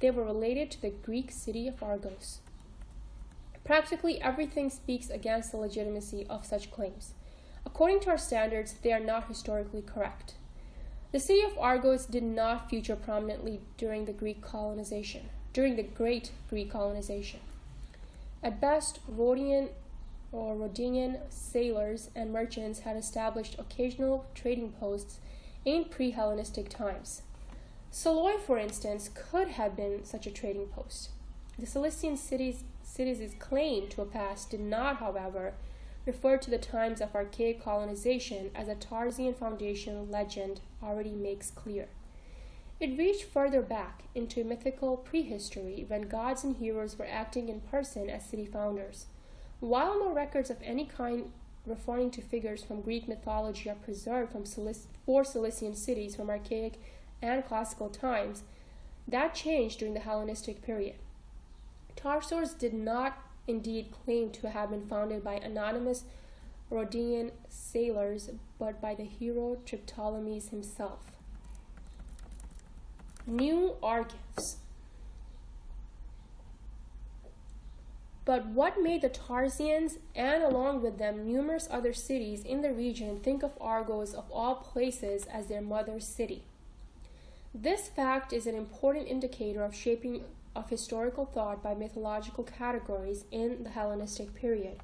They were related to the Greek city of Argos. Practically everything speaks against the legitimacy of such claims. According to our standards, they are not historically correct. The city of Argos did not feature prominently during the Great Greek colonization. At best, Rhodian sailors and merchants had established occasional trading posts in pre-Hellenistic times. Soloi, for instance, could have been such a trading post. The Cilician cities' claim to a past did not, however, refer to the times of archaic colonization, as a Tarsian foundation legend already makes clear. It reached further back into mythical prehistory, when gods and heroes were acting in person as city founders. While no records of any kind referring to figures from Greek mythology are preserved for Cilician cities from archaic and classical times, that changed during the Hellenistic period. Tarsos did not indeed claim to have been founded by anonymous Rhodian sailors, but by the hero Triptolemus himself. New Argives. But what made the Tarsians, and along with them numerous other cities in the region, think of Argos of all places as their mother city? This fact is an important indicator of shaping of historical thought by mythological categories in the Hellenistic period.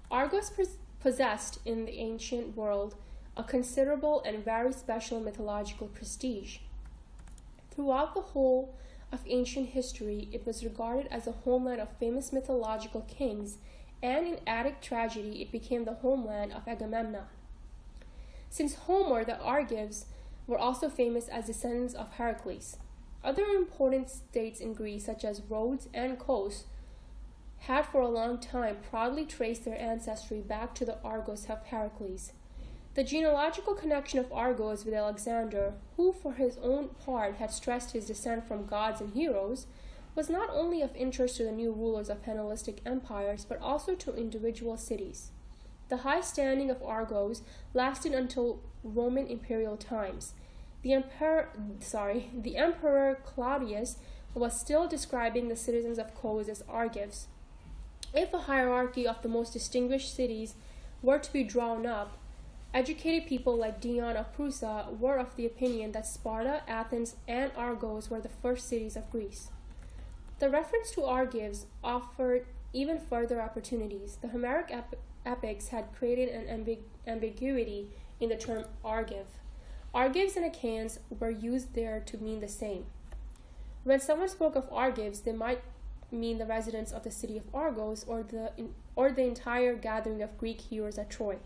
Argos possessed in the ancient world a considerable and very special mythological prestige. Throughout the whole of ancient history, it was regarded as a homeland of famous mythological kings and in Attic tragedy it became the homeland of Agamemnon. Since Homer, the Argives were also famous as descendants of Heracles. Other important states in Greece, such as Rhodes and Kos, had for a long time proudly traced their ancestry back to the Argos of Heracles. The genealogical connection of Argos with Alexander, who for his own part had stressed his descent from gods and heroes, was not only of interest to the new rulers of Hellenistic empires, but also to individual cities. The high standing of Argos lasted until Roman imperial times. The Emperor Claudius was still describing the citizens of Kos as Argives. If a hierarchy of the most distinguished cities were to be drawn up, educated people like Dion of Prusa were of the opinion that Sparta, Athens, and Argos were the first cities of Greece. The reference to Argives offered even further opportunities. The Homeric epics had created an ambiguity in the term Argive. Argives and Achaeans were used there to mean the same. When someone spoke of Argives, they might mean the residents of the city of Argos or the entire gathering of Greek heroes at Troy.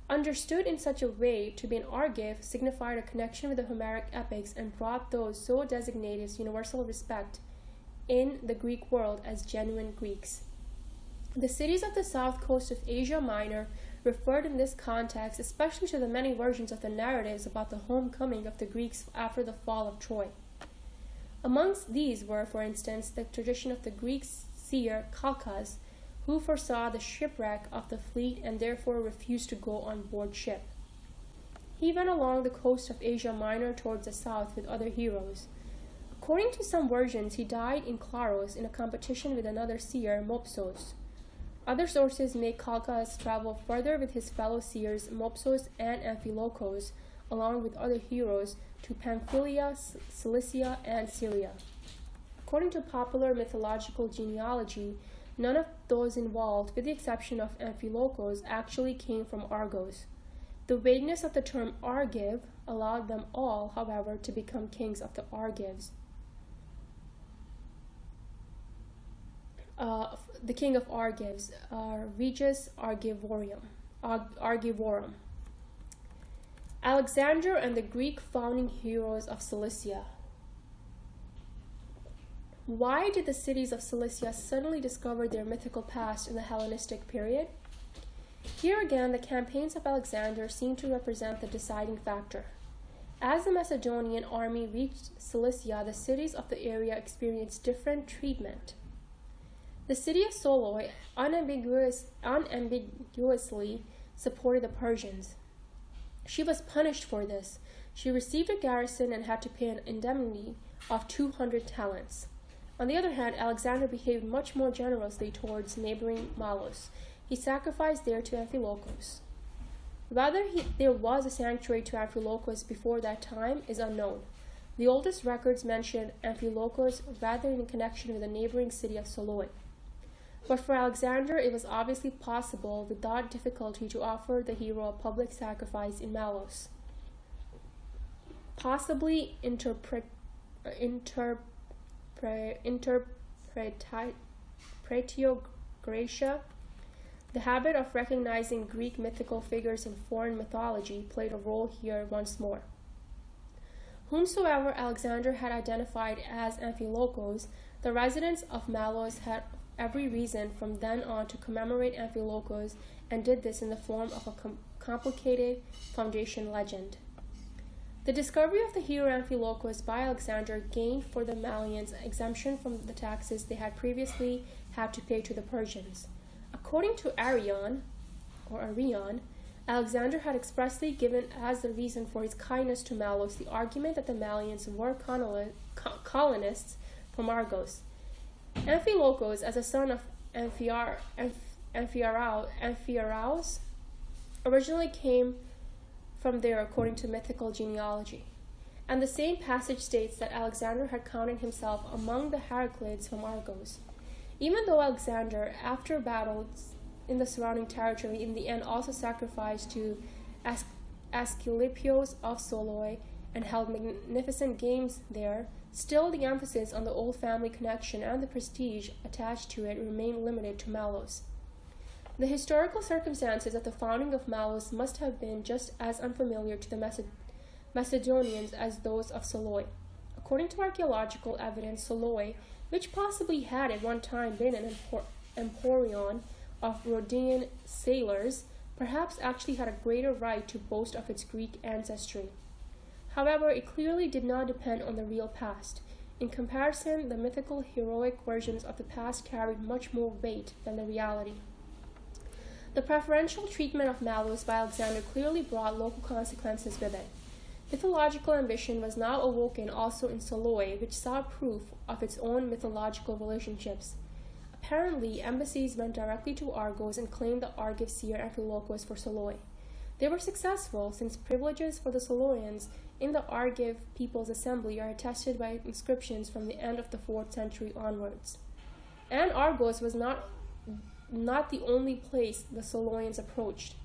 Understood in such a way, to be an Argive signified a connection with the Homeric epics and brought those so designated universal respect in the Greek world as genuine Greeks. The cities of the south coast of Asia Minor referred in this context especially to the many versions of the narratives about the homecoming of the Greeks after the fall of Troy. Amongst these were, for instance, the tradition of the Greek seer Calchas, who foresaw the shipwreck of the fleet and therefore refused to go on board ship. He went along the coast of Asia Minor towards the south with other heroes. According to some versions, he died in Claros in a competition with another seer, Mopsos. Other sources make Calchas travel further with his fellow seers Mopsos and Amphilochos, along with other heroes, to Pamphylia, Cilicia, and Syria. According to popular mythological genealogy, none of those involved, with the exception of Amphilochos, actually came from Argos. The vagueness of the term Argive allowed them all, however, to become kings of the Argives. The king of Argives, Regus Argivorum. Alexander and the Greek founding heroes of Cilicia. Why did the cities of Cilicia suddenly discover their mythical past in the Hellenistic period? Here again, the campaigns of Alexander seem to represent the deciding factor. As the Macedonian army reached Cilicia, the cities of the area experienced different treatment. The city of Soloi unambiguously supported the Persians. She was punished for this. She received a garrison and had to pay an indemnity of 200 talents. On the other hand, Alexander behaved much more generously towards neighboring Malos. He sacrificed there to Amphilochos. Whether there was a sanctuary to Amphilochos before that time is unknown. The oldest records mention Amphilochos rather in connection with the neighboring city of Soloi. But for Alexander, it was obviously possible without difficulty to offer the hero a public sacrifice in Malos. Possibly interpretio Gracia, the habit of recognizing Greek mythical figures in foreign mythology, played a role here once more. Whomsoever Alexander had identified as Amphilochos, the residents of Malos had every reason from then on to commemorate Amphilochos, and did this in the form of a complicated foundation legend. The discovery of the hero Amphilochos by Alexander gained for the Malians exemption from the taxes they had previously had to pay to the Persians. According to Arion, Alexander had expressly given as the reason for his kindness to Malos the argument that the Malians were colonists from Argos. Amphilochos, as a son of Amphiaraus, originally came from there according to mythical genealogy. And the same passage states that Alexander had counted himself among the Heraclids from Argos. Even though Alexander, after battles in the surrounding territory, in the end also sacrificed to Asclepios of Soloi and held magnificent games there, still the emphasis on the old family connection and the prestige attached to it remained limited to Malos. The historical circumstances of the founding of Malos must have been just as unfamiliar to the Macedonians as those of Saloy. According to archaeological evidence, Saloy, which possibly had at one time been an emporion of Rhodian sailors, perhaps actually had a greater right to boast of its Greek ancestry. However, it clearly did not depend on the real past. In comparison, the mythical heroic versions of the past carried much more weight than the reality. The preferential treatment of Malos by Alexander clearly brought local consequences with it. Mythological ambition was now awoken also in Saloy, which saw proof of its own mythological relationships. Apparently, embassies went directly to Argos and claimed the Argive seer Amphilochus for Saloy. They were successful, since privileges for the Saloians in the Argive People's Assembly are attested by inscriptions from the end of the 4th century onwards. And Argos was not the only place the Saloians approached.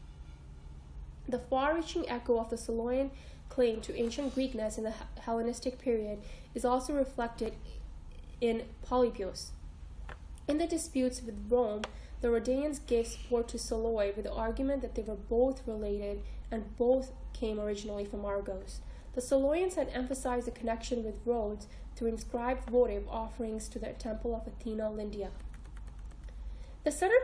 The far-reaching echo of the Saloian claim to ancient Greekness in the Hellenistic period is also reflected in Polybius. In the disputes with Rome, the Rhodians gave support to Saloy with the argument that they were both related and both came originally from Argos. The Saloians had emphasized the connection with Rhodes through inscribed votive offerings to the temple of Athena Lindia. The sudden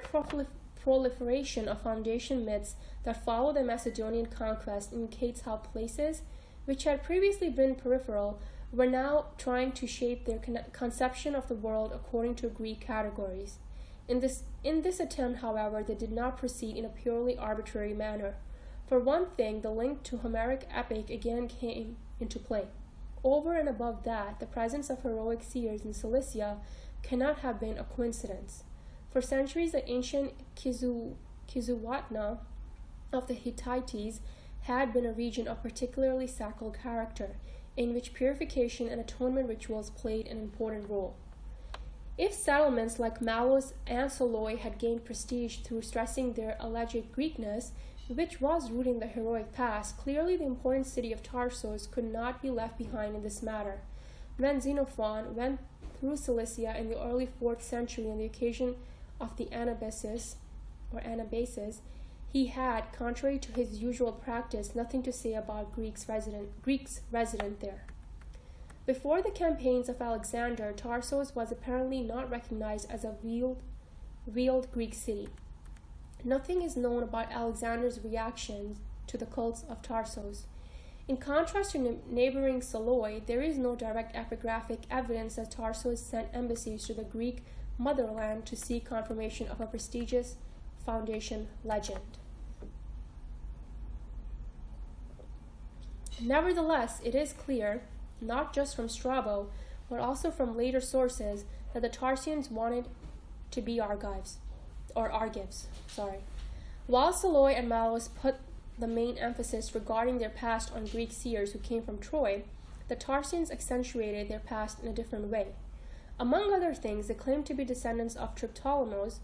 proliferation of foundation myths that followed the Macedonian conquest indicates how places, which had previously been peripheral, were now trying to shape their conception of the world according to Greek categories. In this attempt, however, they did not proceed in a purely arbitrary manner. For one thing, the link to Homeric epic again came into play. Over and above that, the presence of heroic seers in Cilicia cannot have been a coincidence. For centuries, the ancient Kizzuwatna of the Hittites had been a region of particularly sacral character, in which purification and atonement rituals played an important role. If settlements like Malos and Saloy had gained prestige through stressing their alleged Greekness, which was rooting the heroic past, clearly the important city of Tarsus could not be left behind in this matter. When Xenophon went through Cilicia in the early 4th century on the occasion of the Anabasis, he had, contrary to his usual practice, nothing to say about Greeks resident there. Before the campaigns of Alexander, Tarsus was apparently not recognized as a real Greek city. Nothing is known about Alexander's reactions to the cults of Tarsus. In contrast to neighboring Saloy, there is no direct epigraphic evidence that Tarsus sent embassies to the Greek motherland to seek confirmation of a prestigious foundation legend. Nevertheless, it is clear, not just from Strabo, but also from later sources, that the Tarsians wanted to be Argives. While Saloy and Malos put the main emphasis regarding their past on Greek seers who came from Troy, the Tarsians accentuated their past in a different way. Among other things, they claimed to be descendants of Triptolemus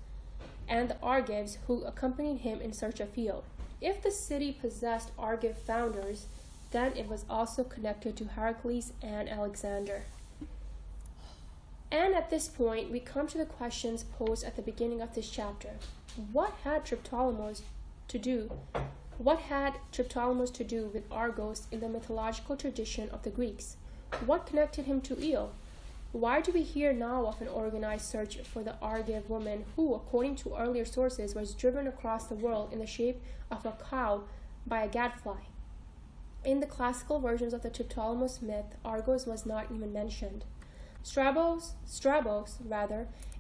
and the Argives who accompanied him in search of field. If the city possessed Argive founders, then it was also connected to Heracles and Alexander. And at this point, we come to the questions posed at the beginning of this chapter. What had Triptolemus to do with Argos in the mythological tradition of the Greeks? What connected him to Io? Why do we hear now of an organized search for the Argive woman who, according to earlier sources, was driven across the world in the shape of a cow by a gadfly? In the classical versions of the Triptolemus myth, Argos was not even mentioned. Strabos,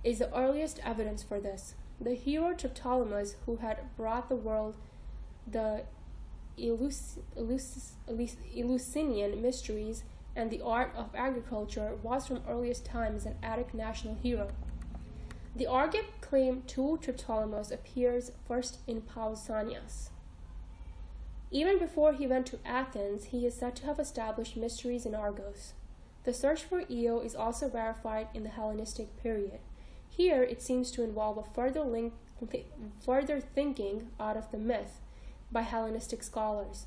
is the earliest evidence for this. The hero Triptolemus, who had brought the world the Eleusinian mysteries and the art of agriculture, was from earliest times an Attic national hero. The Argive claim to Triptolemus appears first in Pausanias. Even before he went to Athens, he is said to have established mysteries in Argos. The search for Io is also verified in the Hellenistic period. Here, it seems to involve a further thinking out of the myth by Hellenistic scholars.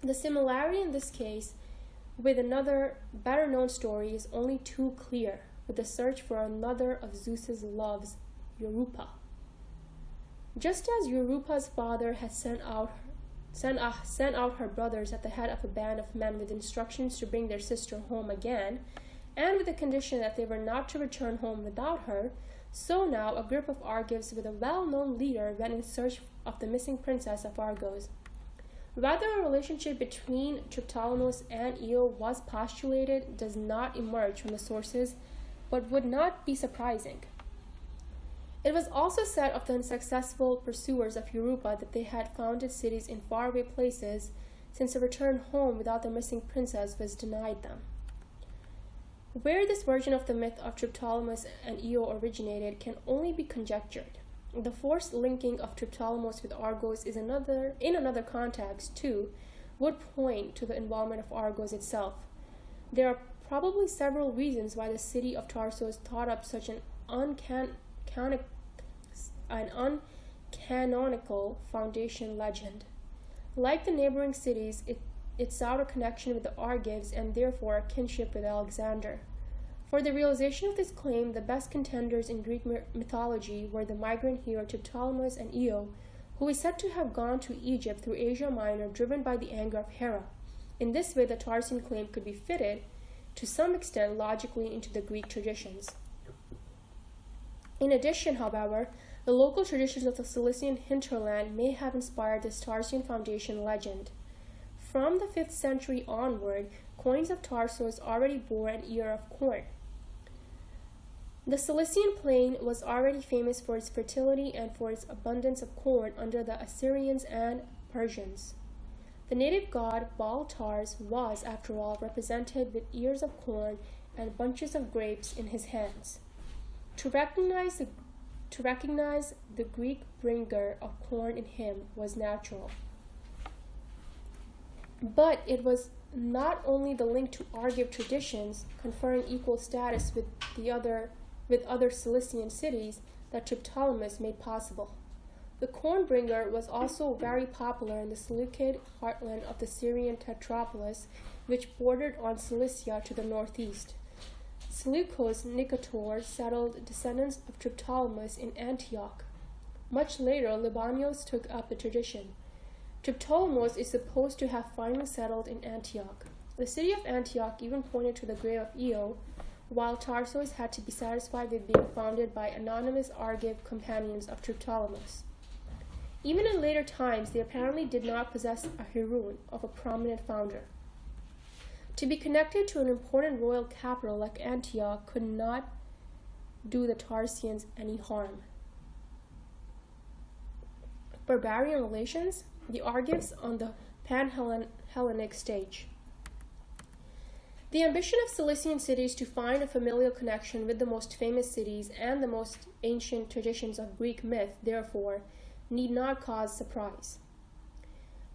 The similarity in this case with another better-known story is only too clear, with the search for another of Zeus's loves, Europa. Just as Eurupa's father had sent out her brothers at the head of a band of men with instructions to bring their sister home again, and with the condition that they were not to return home without her, so now a group of Argives with a well-known leader went in search of the missing princess of Argos. Whether a relationship between Triptolemus and Io was postulated does not emerge from the sources, but would not be surprising. It was also said of the unsuccessful pursuers of Europa that they had founded cities in faraway places, since a return home without the missing princess was denied them. Where this version of the myth of Triptolemus and Io originated can only be conjectured. The forced linking of Triptolemus with Argos in another context, too, would point to the involvement of Argos itself. There are probably several reasons why the city of Tarsus thought up such an uncanonical foundation legend. Like the neighboring cities, it sought a connection with the Argives and therefore a kinship with Alexander. For the realization of this claim, the best contenders in Greek mythology were the migrant hero Triptolemus and Io, who is said to have gone to Egypt through Asia Minor, driven by the anger of Hera. In this way, the Tarsian claim could be fitted, to some extent, logically into the Greek traditions. In addition, however, the local traditions of the Cilician hinterland may have inspired this Tarsian foundation legend. From the 5th century onward, coins of Tarsus already bore an ear of corn. The Cilician plain was already famous for its fertility and for its abundance of corn under the Assyrians and Persians. The native god Baal Tars was, after all, represented with ears of corn and bunches of grapes in his hands. To recognize the Greek bringer of corn in him was natural. But it was not only the link to Argive traditions, conferring equal status with other Cilician cities, that Triptolemus made possible. The corn bringer was also very popular in the Seleucid heartland of the Syrian Tetrapolis, which bordered on Cilicia to the northeast. Seleucus Nicator settled descendants of Triptolemus in Antioch. Much later, Libanios took up the tradition. Triptolemus is supposed to have finally settled in Antioch. The city of Antioch even pointed to the grave of Io, while Tarsus had to be satisfied with being founded by anonymous Argive companions of Triptolemus. Even in later times, they apparently did not possess a heroon of a prominent founder. To be connected to an important royal capital like Antioch could not do the Tarsians any harm. Barbarian relations, the Argives on the Pan-Hellenic stage. The ambition of Cilician cities to find a familial connection with the most famous cities and the most ancient traditions of Greek myth, therefore, need not cause surprise.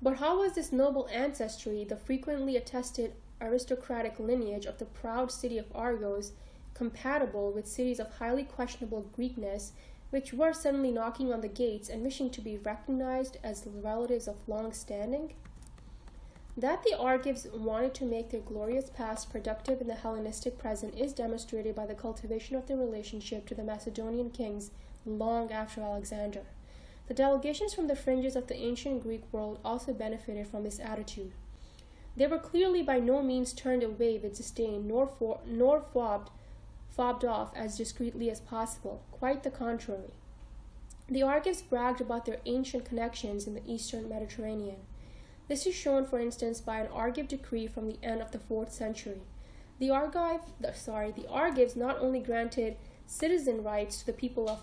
But how was this noble ancestry, the frequently attested aristocratic lineage of the proud city of Argos, compatible with cities of highly questionable Greekness, which were suddenly knocking on the gates and wishing to be recognized as relatives of long standing? That the Argives wanted to make their glorious past productive in the Hellenistic present is demonstrated by the cultivation of their relationship to the Macedonian kings long after Alexander. The delegations from the fringes of the ancient Greek world also benefited from this attitude. They were clearly by no means turned away with disdain, nor fobbed off as discreetly as possible. Quite the contrary. The Argives bragged about their ancient connections in the eastern Mediterranean. This is shown, for instance, by an Argive decree from the end of the 4th century. The Argives not only granted citizen rights to the people of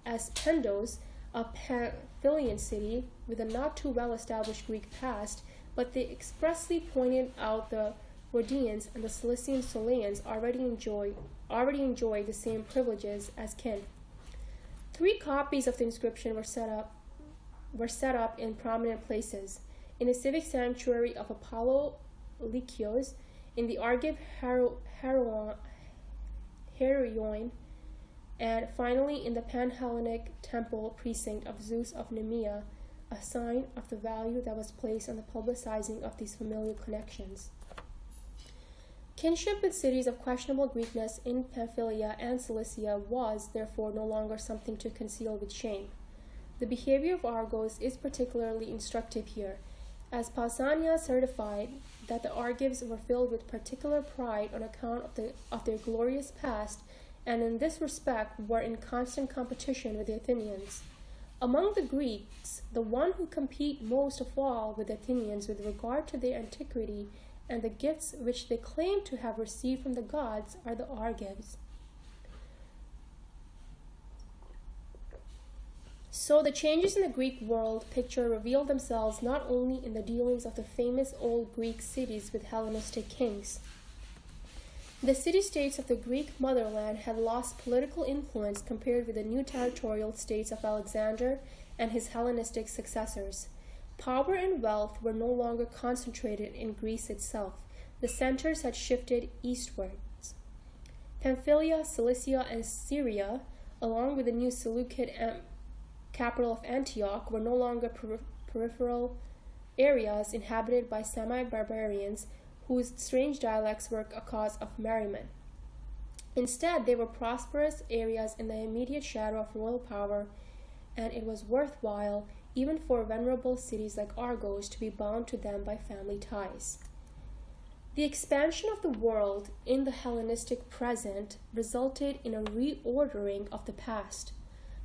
Aspendos, a Pamphylian city with a not too well-established Greek past, but they expressly pointed out the Rhodians and the Cilician Solaeans already enjoyed the same privileges as kin. 3 copies of the inscription were set up in prominent places: in the civic sanctuary of Apollo Lykios, in the Argive Heraion, and finally in the Pan-Hellenic temple precinct of Zeus of Nemea, a sign of the value that was placed on the publicizing of these familial connections. Kinship with cities of questionable Greekness in Pamphylia and Cilicia was, therefore, no longer something to conceal with shame. The behavior of Argos is particularly instructive here, as Pausanias certified that the Argives were filled with particular pride on account of their glorious past, and in this respect were in constant competition with the Athenians. Among the Greeks, the one who compete most of all with the Athenians with regard to their antiquity and the gifts which they claim to have received from the gods are the Argives. So the changes in the Greek world picture reveal themselves not only in the dealings of the famous old Greek cities with Hellenistic kings. The city-states of the Greek motherland had lost political influence compared with the new territorial states of Alexander and his Hellenistic successors. Power and wealth were no longer concentrated in Greece itself. The centers had shifted eastwards. Pamphylia, Cilicia, and Syria, along with the new Seleucid capital of Antioch, were no longer peripheral areas inhabited by semi-barbarians whose strange dialects were a cause of merriment. Instead, they were prosperous areas in the immediate shadow of royal power, and it was worthwhile, even for venerable cities like Argos, to be bound to them by family ties. The expansion of the world in the Hellenistic present resulted in a reordering of the past.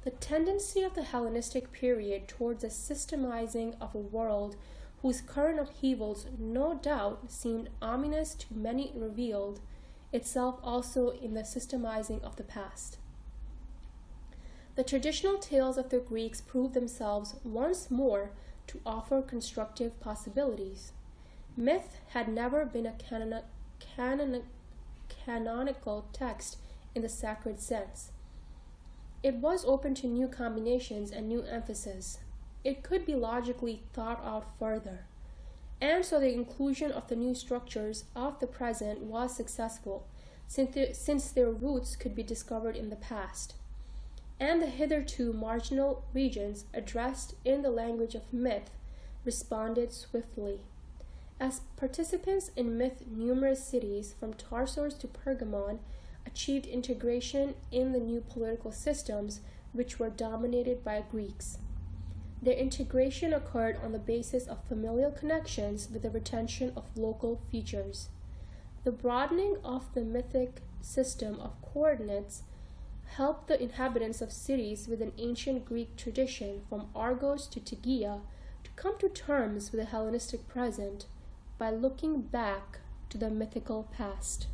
The tendency of the Hellenistic period towards a systemizing of a world whose current upheavals no doubt seemed ominous to many revealed itself also in the systemizing of the past. The traditional tales of the Greeks proved themselves once more to offer constructive possibilities. Myth had never been a canonical text in the sacred sense. It was open to new combinations and new emphasis. It could be logically thought out further. And so the inclusion of the new structures of the present was successful, since their roots could be discovered in the past. And the hitherto marginal regions addressed in the language of myth responded swiftly. As participants in myth, numerous cities, from Tarsus to Pergamon, achieved integration in the new political systems which were dominated by Greeks. Their integration occurred on the basis of familial connections with the retention of local features. The broadening of the mythic system of coordinates helped the inhabitants of cities with an ancient Greek tradition from Argos to Tegea to come to terms with the Hellenistic present by looking back to the mythical past.